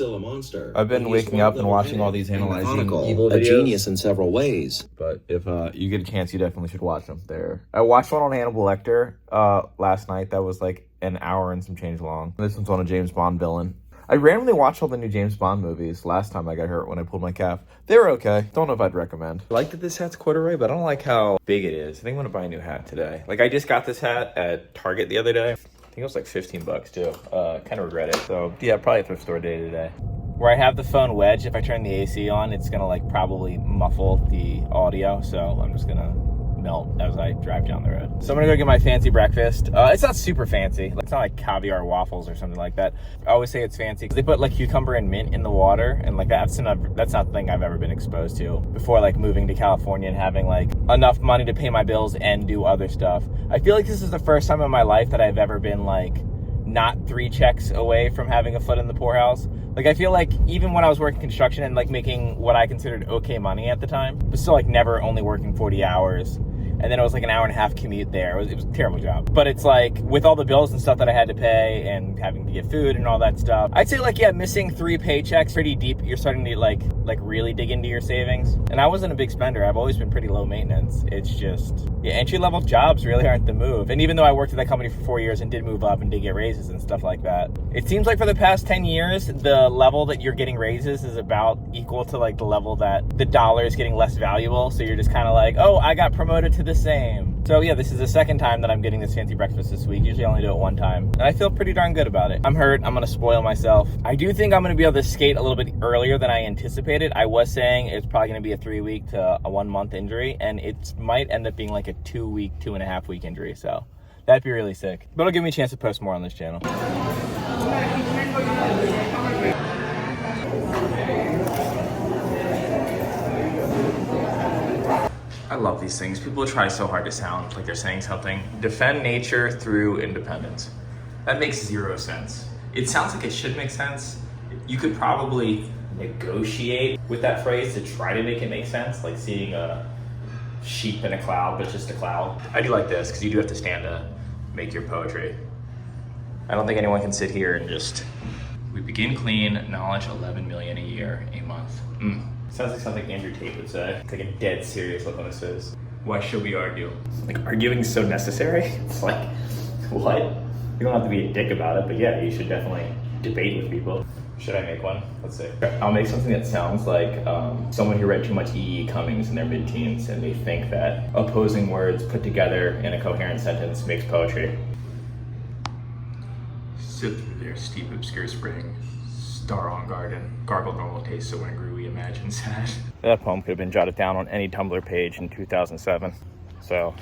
still a monster. I've been waking up and watching all these analyzing evil videos. A genius in several ways. But if you get a chance, you definitely should watch them. I watched one on Hannibal Lecter last night that was like an hour and some change long. This one's on a James Bond villain. I randomly watched all the new James Bond movies last time I got hurt when I pulled my calf. They were okay. Don't know if I'd recommend. I like that this hat's corduroy, but I don't like how big it is. I think I'm gonna buy a new hat today. Like, I just got this hat at Target the other day. I think it was like 15 bucks too. Kind of regret it. So yeah, probably a thrift store day today. Where I have the phone wedged, if I turn the AC on, it's gonna like probably muffle the audio. So I'm just gonna melt as I drive down the road. So I'm gonna go get my fancy breakfast. It's not super fancy. It's not like caviar waffles or something like that. I always say it's fancy because they put like cucumber and mint in the water, and like that's not the thing I've ever been exposed to before, like moving to California and having like enough money to pay my bills and do other stuff. I feel like this is the first time in my life that I've ever been like not 3 checks away from having a foot in the poorhouse. Like, I feel like even when I was working construction and like making what I considered okay money at the time, but still like never only working 40 hours. And then it was like an hour and a half commute there. It was a terrible job. But it's like, with all the bills and stuff that I had to pay and having to get food and all that stuff, I'd say like, yeah, missing 3 paychecks pretty deep. You're starting to like really dig into your savings. And I wasn't a big spender. I've always been pretty low maintenance. It's just, yeah, entry-level jobs really aren't the move. And even though I worked at that company for 4 years and did move up and did get raises and stuff like that, it seems like for the past 10 years, the level that you're getting raises is about equal to like the level that the dollar is getting less valuable. So you're just kind of like, oh, I got promoted to the same. So yeah, this is the second time that I'm getting this fancy breakfast this week. Usually I only do it one time. And I feel pretty darn good about it. I'm hurt. I'm going to spoil myself. I do think I'm going to be able to skate a little bit earlier than I anticipated. I was saying it's probably going to be a 3-week to a 1-month injury. And it might end up being like a 2-week, 2.5-week injury. So that'd be really sick. But it'll give me a chance to post more on this channel. I love these things. People try so hard to sound like they're saying something. Defend nature through independence. That makes 0 sense. It sounds like it should make sense. You could probably negotiate with that phrase to try to make it make sense, like seeing a sheep in a cloud, but just a cloud. I do like this because you do have to stand to make your poetry. I don't think anyone can sit here and just, we begin clean, knowledge 11 million a year, a month. Sounds like something Andrew Tate would say. It's like a dead serious look on his face. Why should we argue? Like, arguing is so necessary? It's like, what? You don't have to be a dick about it, but yeah, you should definitely debate with people. Should I make one? Let's see. I'll make something that sounds like someone who read too much E.E. Cummings in their mid-teens and they think that opposing words put together in a coherent sentence makes poetry. Sit through their steep, obscure spring. Star on garden, gargled normal taste, so angry we imagine sad. That poem could have been jotted down on any Tumblr page in 2007. So,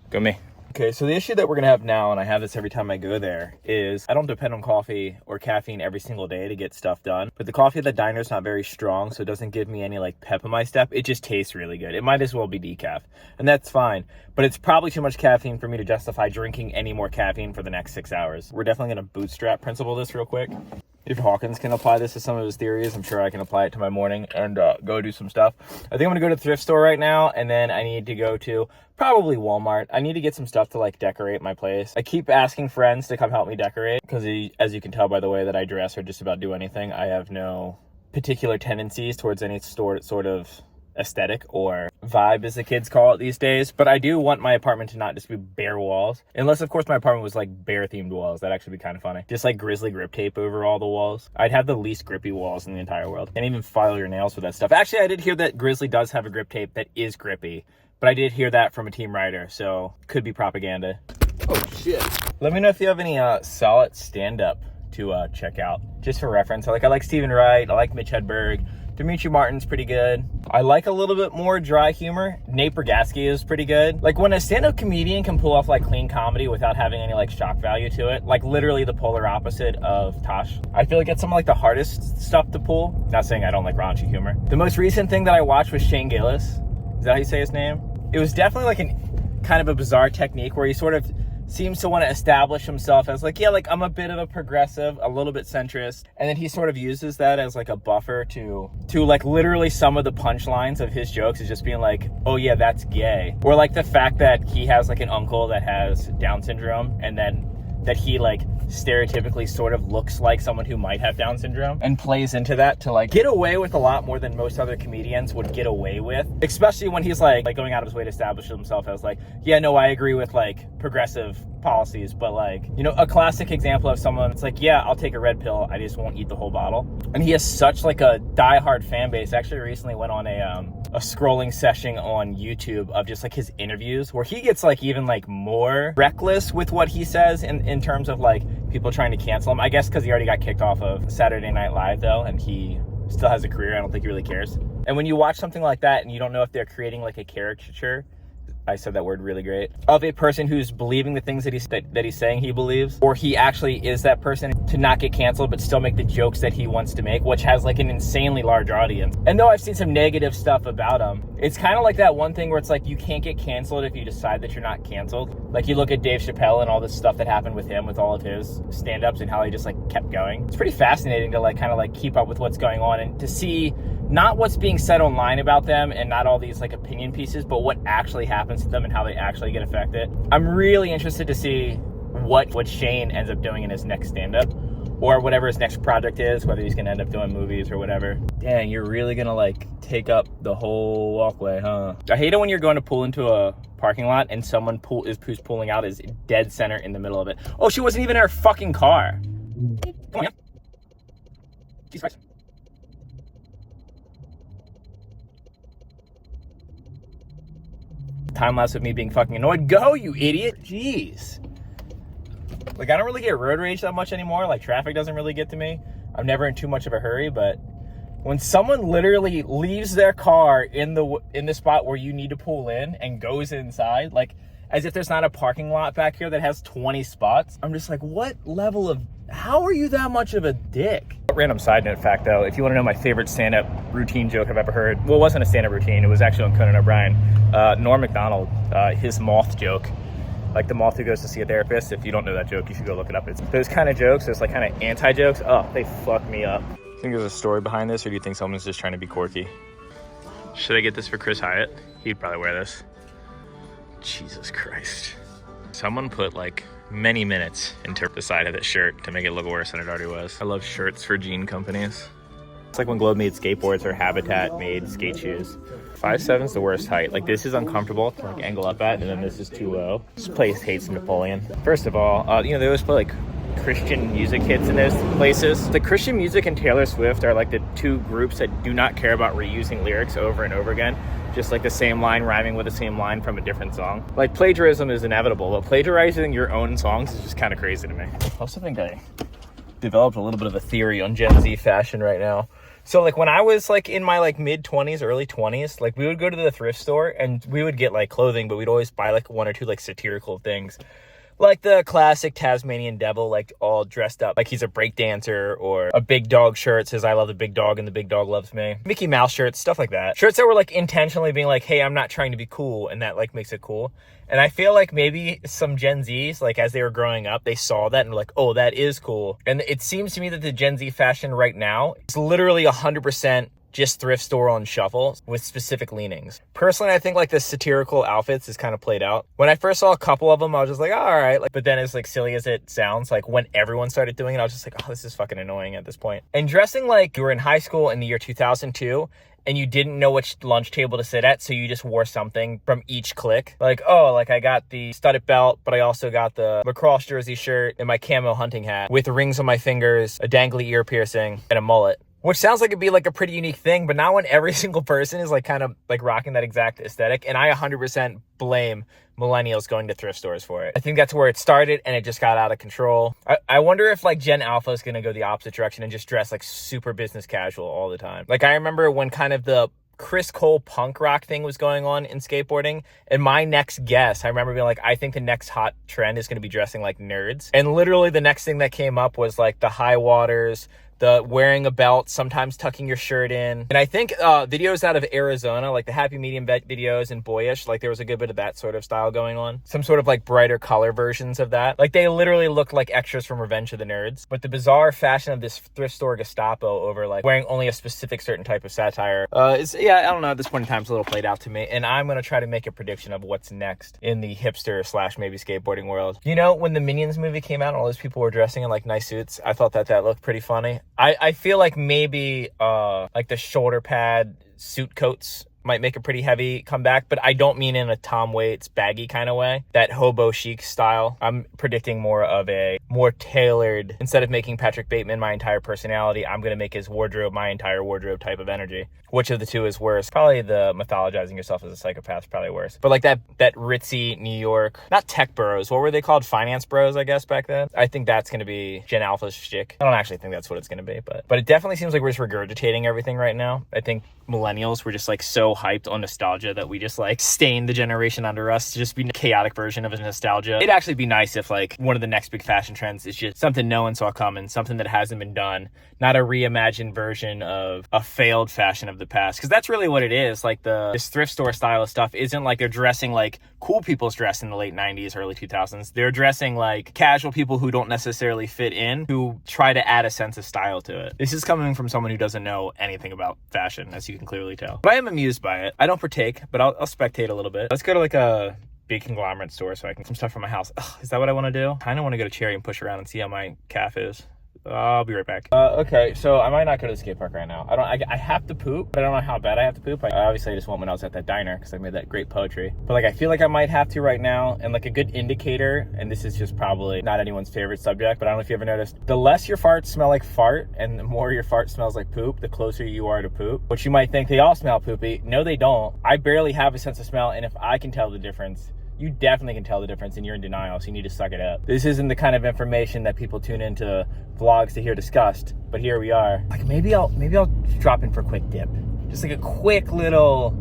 go me. Okay, so the issue that we're gonna have now, and I have this every time I go there, is I don't depend on coffee or caffeine every single day to get stuff done. But the coffee at the diner is not very strong, so it doesn't give me any like pep in my step. It just tastes really good. It might as well be decaf, and that's fine. But it's probably too much caffeine for me to justify drinking any more caffeine for the next 6 hours. We're definitely gonna bootstrap principle this real quick. If Hawkins can apply this to some of his theories, I'm sure I can apply it to my morning and go do some stuff. I think I'm gonna go to the thrift store right now, and then I need to go to probably Walmart. I need to get some stuff to like decorate my place. I keep asking friends to come help me decorate because as you can tell by the way that I dress or just about do anything, I have no particular tendencies towards any sort of aesthetic or vibe, as the kids call it these days. But I do want my apartment to not just be bare walls, unless of course my apartment was like bear themed walls. That'd actually be kind of funny. Just like grizzly grip tape over all the walls. I'd have the least grippy walls in the entire world. Can't even file your nails with that stuff. Actually, I did hear that Grizzly does have a grip tape that is grippy, but I did hear that from a team writer, so could be propaganda. Oh shit. Let me know if you have any solid stand-up to check out, just for reference. I like Stephen Wright, I like Mitch Hedberg. Demetri Martin's pretty good. I like a little bit more dry humor. Nate Bargatze is pretty good. Like, when a stand-up comedian can pull off like clean comedy without having any like shock value to it, like literally the polar opposite of Tosh. I feel like it's some of like the hardest stuff to pull. Not saying I don't like raunchy humor. The most recent thing that I watched was Shane Gillis. Is that how you say his name? It was definitely like an kind of a bizarre technique where he sort of seems to want to establish himself as like, yeah, like I'm a bit of a progressive, a little bit centrist. And then he sort of uses that as like a buffer to like literally some of the punchlines of his jokes is just being like, oh yeah, that's gay. Or like the fact that he has like an uncle that has Down syndrome, and then that he like stereotypically sort of looks like someone who might have Down syndrome, and plays into that to like get away with a lot more than most other comedians would get away with, especially when he's like going out of his way to establish himself as like, yeah, no, I agree with like progressive policies, but like, you know, a classic example of someone that's like, yeah, I'll take a red pill, I just won't eat the whole bottle. And he has such like a diehard fan base. I actually recently went on a scrolling session on YouTube of just like his interviews, where he gets like even like more reckless with what he says in terms of like people trying to cancel him. I guess because he already got kicked off of Saturday Night Live though, and he still has a career. I don't think he really cares. And when you watch something like that and you don't know if they're creating like a caricature, I said that word really great, of a person who's believing the things that he's saying he believes, or he actually is that person to not get canceled but still make the jokes that he wants to make, which has like an insanely large audience. And though I've seen some negative stuff about him, it's kind of like that one thing where it's like you can't get canceled if you decide that you're not canceled. Like you look at Dave Chappelle and all this stuff that happened with him with all of his stand-ups and how he just like kept going. It's pretty fascinating to like kind of like keep up with what's going on and to see not what's being said online about them and not all these like opinion pieces, but what actually happens to them and how they actually get affected. I'm really interested to see what Shane ends up doing in his next stand-up, or whatever his next project is, whether he's gonna end up doing movies or whatever. Dang, you're really gonna like take up the whole walkway, huh? I hate it when you're going to pull into a parking lot and someone who's pulling out is dead center in the middle of it. Oh, she wasn't even in her fucking car. Come on, yeah. Jesus Christ. Time lapse of me being fucking annoyed. Go, you idiot. Jeez. Like, I don't really get road rage that much anymore. Like, traffic doesn't really get to me. I'm never in too much of a hurry, but when someone literally leaves their car in the spot where you need to pull in and goes inside, like, as if there's not a parking lot back here that has 20 spots, I'm just like, what level of, how are you that much of a dick? Random side note fact though, if you want to know my favorite stand-up routine joke I've ever heard, well, it wasn't a stand-up routine, it was actually on Conan O'Brien. Norm Macdonald, his moth joke, like the moth who goes to see a therapist. If you don't know that joke, you should go look it up. It's those kind of jokes, those like kind of anti-jokes, oh, they fuck me up. Do you think there's a story behind this, or do you think someone's just trying to be quirky? Should I get this for Chris Hyatt? He'd probably wear this. Jesus Christ. Someone put like many minutes into the side of this shirt to make it look worse than it already was. I love shirts for jean companies. It's like when Globe made skateboards or Habitat made skate shoes. 5'7's the worst height. Like, this is uncomfortable to like angle up at, and then this is too low. This place hates Napoleon. First of all, you know, they always play like Christian music hits in those places. The Christian music and Taylor Swift are like the two groups that do not care about reusing lyrics over and over again. Just like the same line rhyming with the same line from a different song. Like, plagiarism is inevitable, but plagiarizing your own songs is just kind of crazy to me. I also think I developed a little bit of a theory on Gen Z fashion right now. So like when I was like in my like mid 20s, early 20s, like we would go to the thrift store and we would get like clothing, but we'd always buy like one or two like satirical things. Like the classic Tasmanian devil, like all dressed up like he's a break dancer, or a big dog shirt says I love the big dog and the big dog loves me. Mickey Mouse shirts, stuff like that. Shirts that were like intentionally being like, hey, I'm not trying to be cool, and that like makes it cool. And I feel like maybe some Gen Zs, like as they were growing up, they saw that and were like, oh, that is cool. And it seems to me that the Gen Z fashion right now is literally 100% just thrift store on shuffle with specific leanings. Personally, I think like the satirical outfits is kind of played out. When I first saw a couple of them, I was just like, oh, all right. Like, but then as like silly as it sounds, like when everyone started doing it, I was just like, oh, this is fucking annoying at this point. And dressing like you were in high school in the year 2002 and you didn't know which lunch table to sit at, so you just wore something from each clique. Like, oh, like I got the studded belt, but I also got the lacrosse jersey shirt and my camo hunting hat with rings on my fingers, a dangly ear piercing, and a mullet. Which sounds like it'd be like a pretty unique thing, but not when every single person is like kind of like rocking that exact aesthetic. And I 100% blame millennials going to thrift stores for it. I think that's where it started and it just got out of control. I wonder if like Gen Alpha is going to go the opposite direction and just dress like super business casual all the time. Like I remember when kind of the Chris Cole punk rock thing was going on in skateboarding, and my next guess, I remember being like, I think the next hot trend is going to be dressing like nerds. And literally the next thing that came up was like the high waters, the wearing a belt, sometimes tucking your shirt in. And I think videos out of Arizona, like the Happy Medium videos and Boyish, like there was a good bit of that sort of style going on. Some sort of like brighter color versions of that. Like they literally look like extras from Revenge of the Nerds. But the bizarre fashion of this thrift store Gestapo over like wearing only a specific certain type of satire yeah, I don't know, at this point in time it's a little played out to me. And I'm going to try to make a prediction of what's next in the hipster / maybe skateboarding world. You know, when the Minions movie came out and all those people were dressing in like nice suits, I thought that looked pretty funny. I feel like maybe like the shoulder pad suit coats might make a pretty heavy comeback, but I don't mean in a Tom Waits baggy kind of way. That hobo chic style. I'm predicting more of a more tailored, instead of making Patrick Bateman my entire personality, I'm going to make his wardrobe my entire wardrobe type of energy. Which of the two is worse? Probably the mythologizing yourself as a psychopath is probably worse. But like that ritzy New York, not tech bros, what were they called? Finance bros, I guess, back then. I think that's going to be Gen Alpha's shtick. I don't actually think that's what it's going to be, but it definitely seems like we're just regurgitating everything right now. I think millennials were just like so hyped on nostalgia that we just like stained the generation under us to just be a chaotic version of a nostalgia. It'd actually be nice if like one of the next big fashion trends is just something no one saw coming, something that hasn't been done, not a reimagined version of a failed fashion of the past. Because that's really what it is. Like this thrift store style of stuff isn't like they're dressing like cool people's dress in the late 90s, early 2000s. They're dressing like casual people who don't necessarily fit in, who try to add a sense of style to it. This is coming from someone who doesn't know anything about fashion, as you can clearly tell. But I am amused by it. I don't partake, but I'll spectate a little bit. Let's go to like a big conglomerate store so I can get some stuff from my house. Ugh, is that what I want to do? I kind of want to go to Cherry and push around and see how my calf is. I'll be right back. Okay, so I might not go to the skate park right now. I have to poop, but I don't know how bad I have to poop. I obviously just went when I was at that diner because I made that great poetry. But like I feel like I might have to right now, and like a good indicator, and this is just probably not anyone's favorite subject, but I don't know if you ever noticed, the less your farts smell like fart and the more your fart smells like poop, the closer you are to poop. Which you might think they all smell poopy. No, they don't. I barely have a sense of smell, and if I can tell the difference, you definitely can tell the difference, and you're in denial, so you need to suck it up. This isn't the kind of information that people tune into vlogs to hear discussed, but here we are. Like maybe I'll drop in for a quick dip. Just like a quick little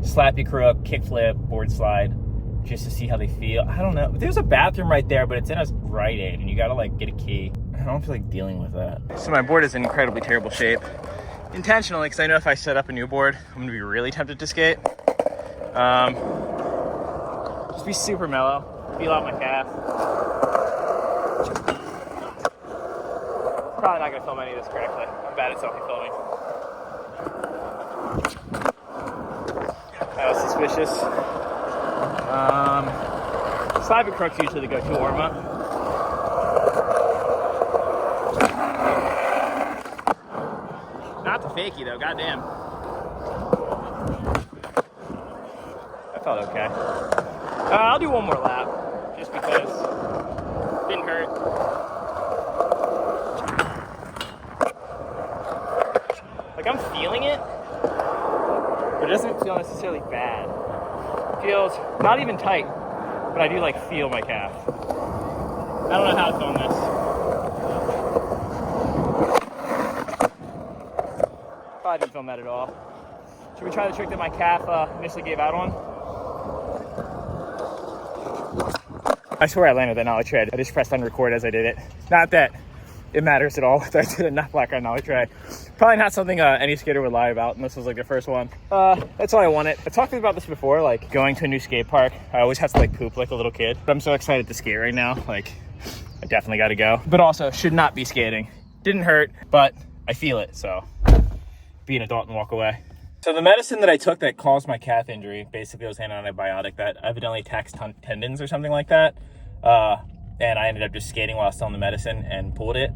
slappy crook, kickflip, board slide, just to see how they feel. I don't know. There's a bathroom right there, but it's in a Rite Aid, and you gotta like get a key. I don't feel like dealing with that. So my board is in incredibly terrible shape. Intentionally, because I know if I set up a new board, I'm gonna be really tempted to skate. Just be super mellow, feel out my calf. Probably not gonna film any of this correctly. I'm bad at selfie-filming. That was suspicious. Slide and crooks usually the go-to warm-up. Not the fakie though, goddamn. That felt okay. I'll do one more lap, just because it didn't hurt. Like, I'm feeling it, but it doesn't feel necessarily bad. It feels not even tight, but I do, like, feel my calf. I don't know how to film this. Probably didn't film that at all. Should we try the trick that my calf initially gave out on? I swear I landed that nollie tread. I just pressed on record as I did it. Not that it matters at all if I did a not black on nollie tread. Probably not something any skater would lie about, and this was like the first one. That's all I wanted. I talked about this before, like going to a new skate park. I always have to like poop like a little kid, but I'm so excited to skate right now. Like, I definitely got to go. But also, should not be skating. Didn't hurt, but I feel it, so be an adult and walk away. So the medicine that I took that caused my calf injury, basically it was an antibiotic that evidently attacks tendons or something like that. And I ended up just skating while I was still on the medicine and pulled it.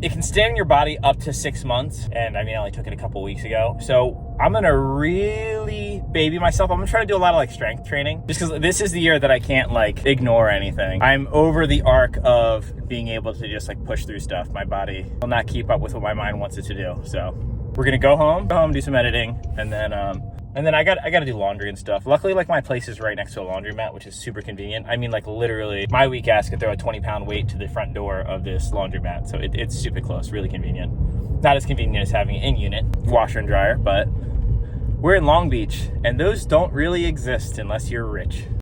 It can stay in your body up to 6 months. And I mean, I only took it a couple weeks ago. So I'm going to really baby myself. I'm going to try to do a lot of like strength training just because this is the year that I can't like ignore anything. I'm over the arc of being able to just like push through stuff. My body will not keep up with what my mind wants it to do. So we're gonna go home, do some editing, and then I gotta do laundry and stuff. Luckily, like my place is right next to a laundromat, which is super convenient. I mean, like literally, my weak ass could throw a 20-pound weight to the front door of this laundromat, so it's super close, really convenient. Not as convenient as having an in-unit washer and dryer, but we're in Long Beach, and those don't really exist unless you're rich.